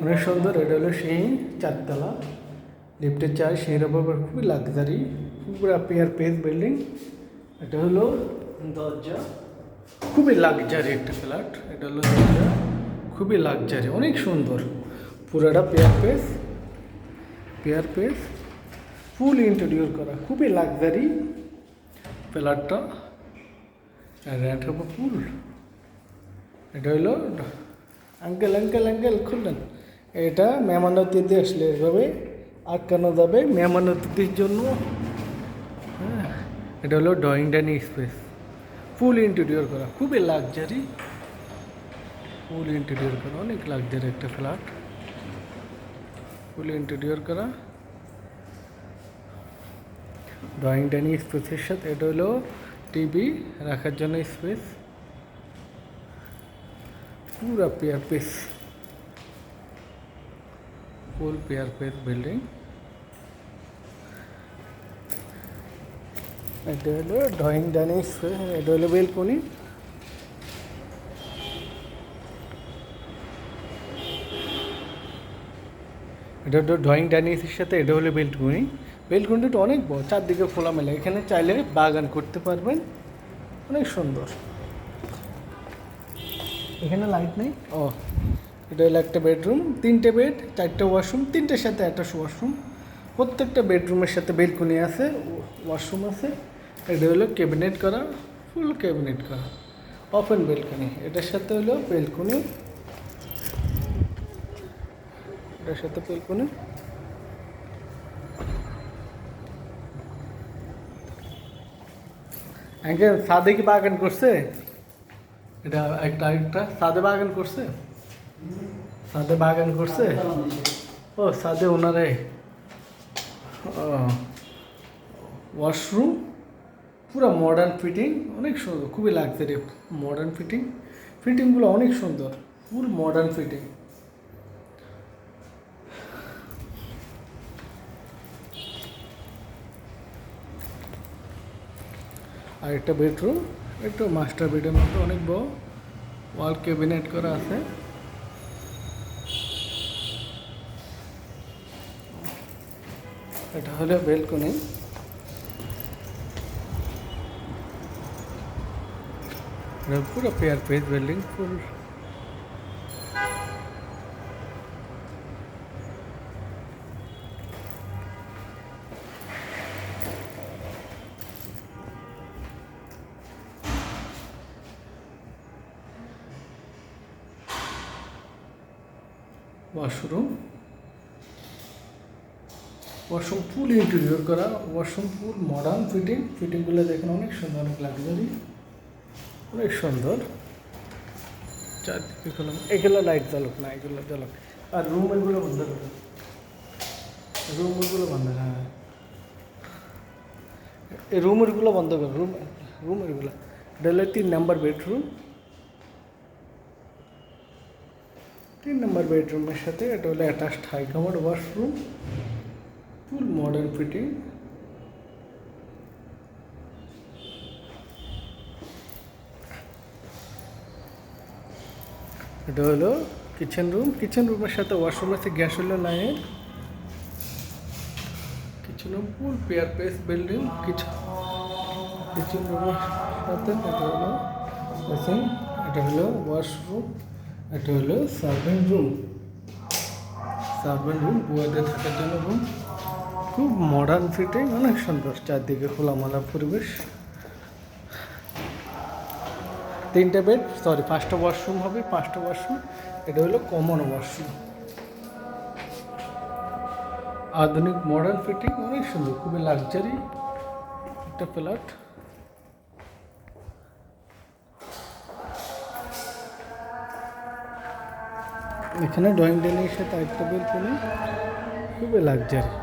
অনেক সুন্দর। এটা হলো সেই 4 তলা লিফটের চার সেই রকম খুবই লাক্সারি পুরো পেয়ার পেজ বিল্ডিং। এটা হলো দরজা, খুবই লাক্সারি একটা ফ্ল্যাট। এটা হলো দরজা, খুবই লাক্সারি, অনেক সুন্দর। পুরোটা পেয়ার পেজ ফুল ইন্টেরিয়র করা, খুবই লাক্সারি ফ্ল্যাটটা। রেন্ট হবে ফুল। এটা হলো আঙ্কেল খুললেন। এটা মেহমান অতিথি আসলে এভাবে আটকানো যাবে মেহমান অতিথির জন্য। হ্যাঁ, এটা হলো ড্রয়িং ডাইনিং স্পেস, ফুল ইন্টেরিয়র করা, খুবই লাক্সারি। ফুল ইন্টেরিয়র করা, অনেক লাক্সারি একটা ফ্ল্যাট, ফুল ইন্টেরিয়র করা। ড্রয়িং ডাইনিং স্পেসের সাথে এটা হলো টিভি রাখার জন্য স্পেস। পুরা পেয়ার পেস, ফুল পেয়ার পেস বিল্ডিং। এটা হলো ড্রয়িং ডাইনিং স্পেস, এটা হলো বেলকনি। এটা হলো ড্রয়িং ডাইনিংয়ের সাথে এটা হলো বেলকনি। বেলকনিটা অনেক বড়, চারদিকে খোলামেলা, এখানে চাইলে বাগান করতে পারবেন, অনেক সুন্দর। এখানে লাইট নেই। এটা হলো একটা বেডরুম, 3টে বেড, 4টে ওয়াশরুম, 3টের সাথে একটা ওয়াশরুম। প্রত্যেকটা বেডরুমের সাথে বেলকনি আছে, ওয়াশরুম আছে। এটা হলো ক্যাবিনেট করা, ফুল ক্যাবিনেট করা, ওপেন বেলকনি। এটার সাথে হলো বেলকনি, এটার সাথে বেলকনি। আঙ্কেল ছাদে কি বাগান করছে? এটা একটা ছাদে বাগান করছে, ছাদে বাগান করছে। ও ছাদে ওনারে ওয়াশরুম, পুরো মডার্ন ফিটিং, অনেক সুন্দর, খুবই লাক্সারি মডার্ন ফিটিং। ফিটিংগুলো অনেক সুন্দর, ফুল মডার্ন ফিটিং। আর একটা বেডরুম, একটু মাস্টার বেডের মতো, অনেক বড়, ওয়াল ক্যাবিনেট করা আছে। এটা হলো বেলকনি। পুরো পেয়ার পেজ বিল্ডিং, ফুল। ওয়াশরুম ফুল ইন্টেরিয়র করা, ওয়াশরুম ফুল মডার্ন ফিটিংগুলো দেখেন, অনেক সুন্দর, অনেক লাক্সারি, অনেক সুন্দর। চারদিকে খোলা, এগুলো লাইট জ্বালক না, এগুলো জ্বালক। আর রুমেরগুলো বন্ধ করে, রুমেরগুলো বন্ধ। হ্যাঁ, এই রুমেরগুলো বন্ধ কর, রুমেরগুলো। এটা হলো 3 নম্বর বেডরুম, 3 নম্বর বেডরুমের সাথে এটা হলো অ্যাটাচড হাই কামার ওয়াশরুম, ফুল মডার্ন ফিটিং। এটা হলো কিচেন রুমের সাথে ওয়াশরুম আছে, গ্যাস হলো লাইন। কিচেন রুম ফুল পেয়ার পেস বিল্ডিং। কিচেন রুমের সাথে এটা হলো বেসিন, এটা হলো ওয়াশরুম, এটা হলো সার্ভেন্ট রুম, বুয়াদের থাকার জন্য রুম। খুব মডার্ন ফিটিং, অনেক সুন্দর, চারদিকে খোলামেলা পরিবেশ। 3টে বেড, 5টা ওয়াশরুম হবে, 5টা ওয়াশরুম। এটা হলো কমন ওয়াশরুম, আধুনিক মডার্ন ফিটিং, অনেক সুন্দর, খুবই লাক্সারি একটা ফ্ল্যাট। এখানে ড্রয়িং ডাইনিংয়ের সাথে একটা বেলকনি, খুবই লাক্সারি।